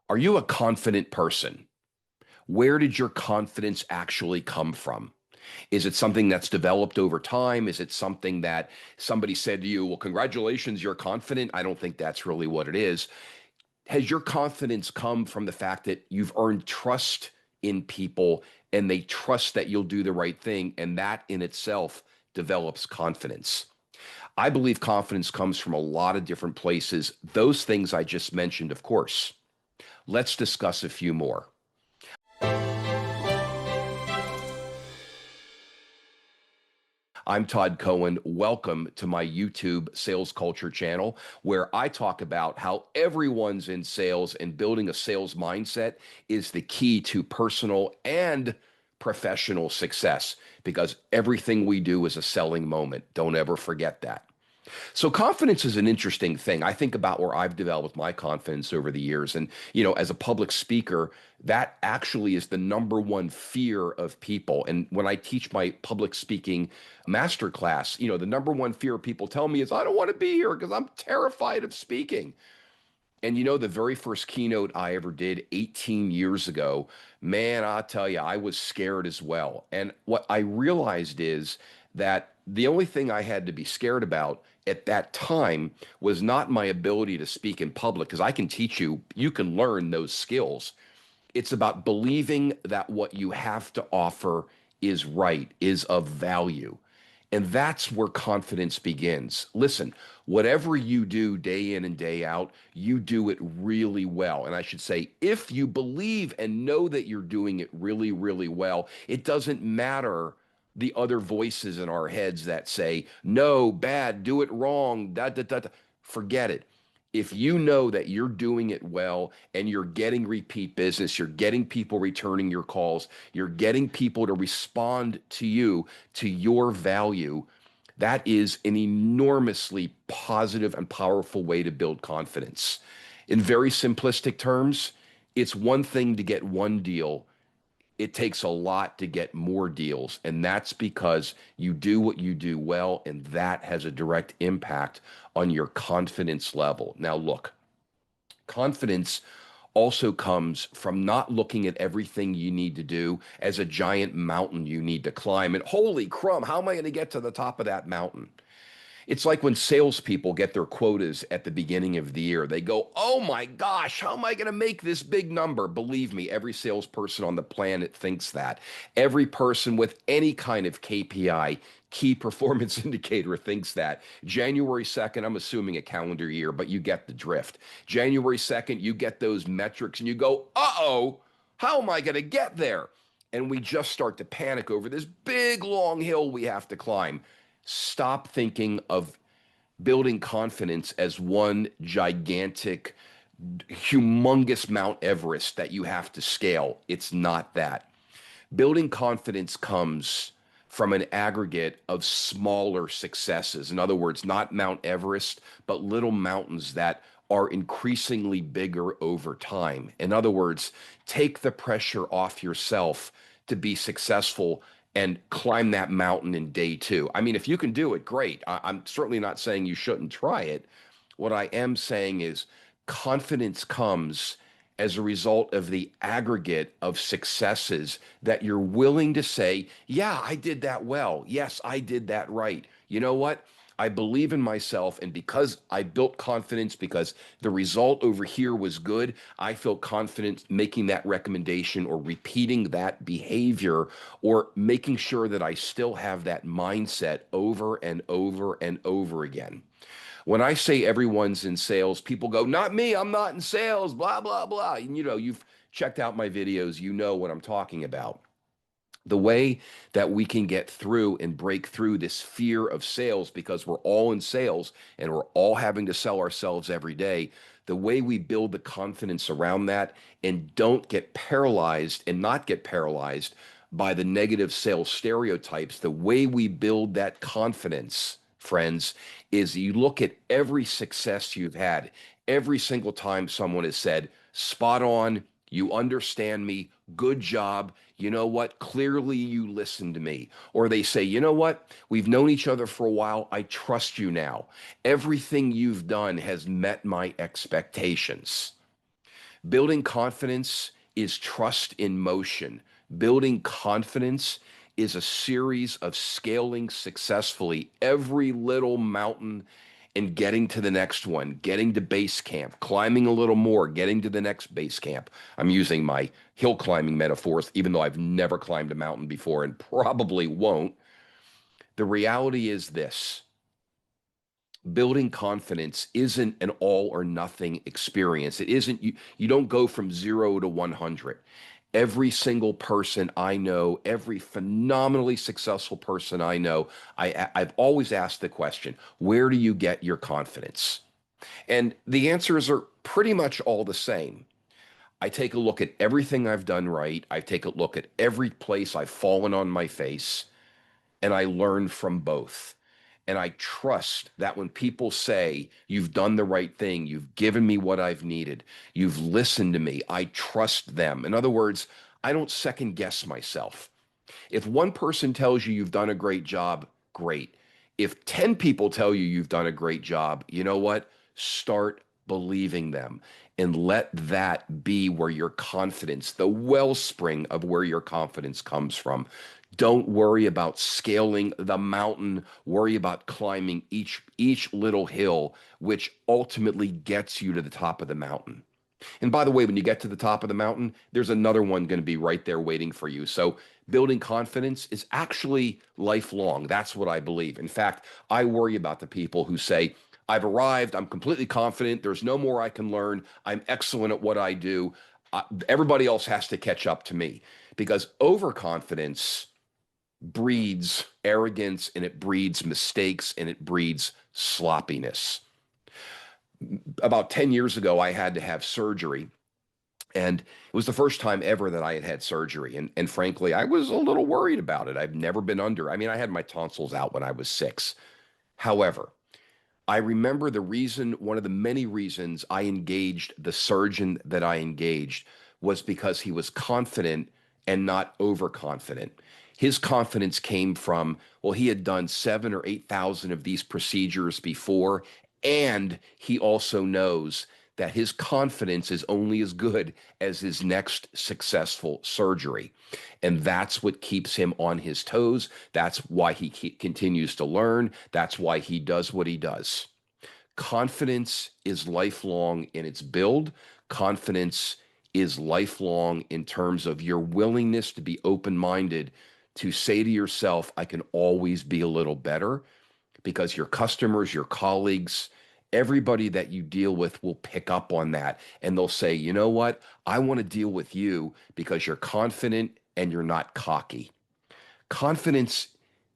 Are you a confident person? Where did your confidence actually come from? Is it something that's developed over time? Is it something that somebody said to you, well, congratulations, you're confident? I don't think that's really what it is. Has your confidence come from the fact that you've earned trust in people and they trust that you'll do the right thing? And that in itself develops confidence. I believe confidence comes from a lot of different places. Those things I just mentioned, of course. Let's discuss a few more. I'm Todd Cohen. Welcome to my YouTube sales culture channel, where I talk about how everyone's in sales and building a sales mindset is the key to personal and professional success because everything we do is a selling moment. Don't ever forget that. So confidence is an interesting thing. I think about where I've developed my confidence over the years. And, as a public speaker, that actually is the number one fear of people. And when I teach my public speaking master class, the number one fear people tell me is, I don't want to be here because I'm terrified of speaking. And the very first keynote I ever did 18 years ago, man, I'll tell you, I was scared as well. And what I realized is that the only thing I had to be scared about at that time was not my ability to speak in public, because I can teach you, you can learn those skills. It's about believing that what you have to offer is right, is of value. And that's where confidence begins. Listen, whatever you do day in and day out, you do it really well. And I should say, if you believe and know that you're doing it really, really well, it doesn't matter the other voices in our heads that say, no, bad, do it wrong, da, da, da, da. Forget it. If you know that you're doing it well and you're getting repeat business, you're getting people returning your calls, you're getting people to respond to you, to your value, that is an enormously positive and powerful way to build confidence. In very simplistic terms, it's one thing to get one deal. It takes a lot to get more deals. And that's because you do what you do well, and that has a direct impact on your confidence level. Now, look, confidence also comes from not looking at everything you need to do as a giant mountain you need to climb. And holy crumb, how am I going to get to the top of that mountain? It's like when salespeople get their quotas at the beginning of the year. They go, oh my gosh, how am I going to make this big number? Believe me, every salesperson on the planet thinks that. Every person with any kind of KPI, key performance indicator, thinks that. January 2nd, I'm assuming a calendar year, but you get the drift. January 2nd, you get those metrics and you go, uh-oh, how am I going to get there? And we just start to panic over this big, long hill we have to climb. Stop thinking of building confidence as one gigantic, humongous Mount Everest that you have to scale. It's not that. Building confidence comes from an aggregate of smaller successes. In other words, not Mount Everest, but little mountains that are increasingly bigger over time. In other words, take the pressure off yourself to be successful and climb that mountain in day two. I mean, if you can do it, great. I'm certainly not saying you shouldn't try it. What I am saying is confidence comes as a result of the aggregate of successes that you're willing to say, yeah, I did that well. Yes, I did that right. You know what? I believe in myself. And because I built confidence, because the result over here was good, I feel confident making that recommendation or repeating that behavior or making sure that I still have that mindset over and over and over again. When I say everyone's in sales, people go, not me, I'm not in sales, blah, blah, blah. And you've checked out my videos, you know what I'm talking about. The way that we can get through and break through this fear of sales, because we're all in sales and we're all having to sell ourselves every day, the way we build the confidence around that and don't get paralyzed and not get paralyzed by the negative sales stereotypes, the way we build that confidence, friends, is you look at every success you've had, every single time someone has said, spot on, you understand me, good job. You know what? Clearly you listened to me. Or they say, you know what? We've known each other for a while. I trust you now. Everything you've done has met my expectations. Building confidence is trust in motion. Building confidence is a series of scaling successfully every little mountain and getting to the next one, getting to base camp, climbing a little more, getting to the next base camp. I'm using my hill climbing metaphors, even though I've never climbed a mountain before and probably won't. The reality is this: building confidence isn't an all or nothing experience. It isn't you don't go from 0 to 100. Every single person I know, every phenomenally successful person I know, I've always asked the question, where do you get your confidence? And the answers are pretty much all the same. I take a look at everything I've done right. I take a look at every place I've fallen on my face, and I learn from both. And I trust that when people say, you've done the right thing, you've given me what I've needed, you've listened to me, I trust them. In other words, I don't second guess myself. If one person tells you you've done a great job, great. If 10 people tell you you've done a great job, you know what? Start believing them and let that be where your confidence, the wellspring of where your confidence comes from. Don't worry about scaling the mountain. Worry about climbing each little hill, which ultimately gets you to the top of the mountain. And by the way, when you get to the top of the mountain, there's another one going to be right there waiting for you. So building confidence is actually lifelong. That's what I believe. In fact, I worry about the people who say, I've arrived, I'm completely confident, there's no more I can learn, I'm excellent at what I do. Everybody else has to catch up to me, because overconfidence breeds arrogance, and it breeds mistakes, and it breeds sloppiness. About 10 years ago, I had to have surgery. And it was the first time ever that I had had surgery. And frankly, I was a little worried about it. I've never been under. I mean, I had my tonsils out when I was 6. However, I remember one of the many reasons I engaged the surgeon that I engaged was because he was confident and not overconfident. His confidence came from, well, he had done 7 or 8,000 of these procedures before, and he also knows that his confidence is only as good as his next successful surgery. And that's what keeps him on his toes. That's why he continues to learn. That's why he does what he does. Confidence is lifelong in its build. Confidence is lifelong in terms of your willingness to be open minded, to say to yourself, I can always be a little better, because your customers, your colleagues, everybody that you deal with will pick up on that. And they'll say, you know what? I want to deal with you because you're confident and you're not cocky. Confidence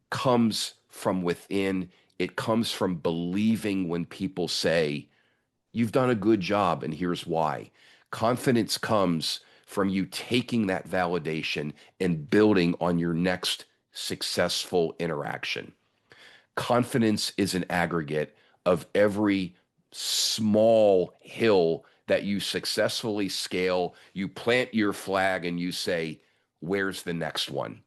comes from within. It comes from believing when people say, you've done a good job, and here's why. Confidence comes from you taking that validation and building on your next successful interaction. Confidence is an aggregate of every small hill that you successfully scale. You plant your flag and you say, where's the next one?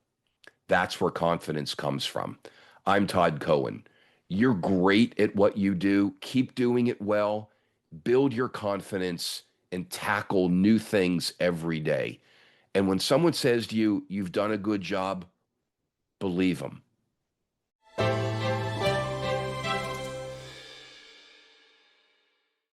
That's where confidence comes from. I'm Todd Cohen. You're great at what you do. Keep doing it well. Build your confidence and tackle new things every day. And when someone says to you, you've done a good job, believe them.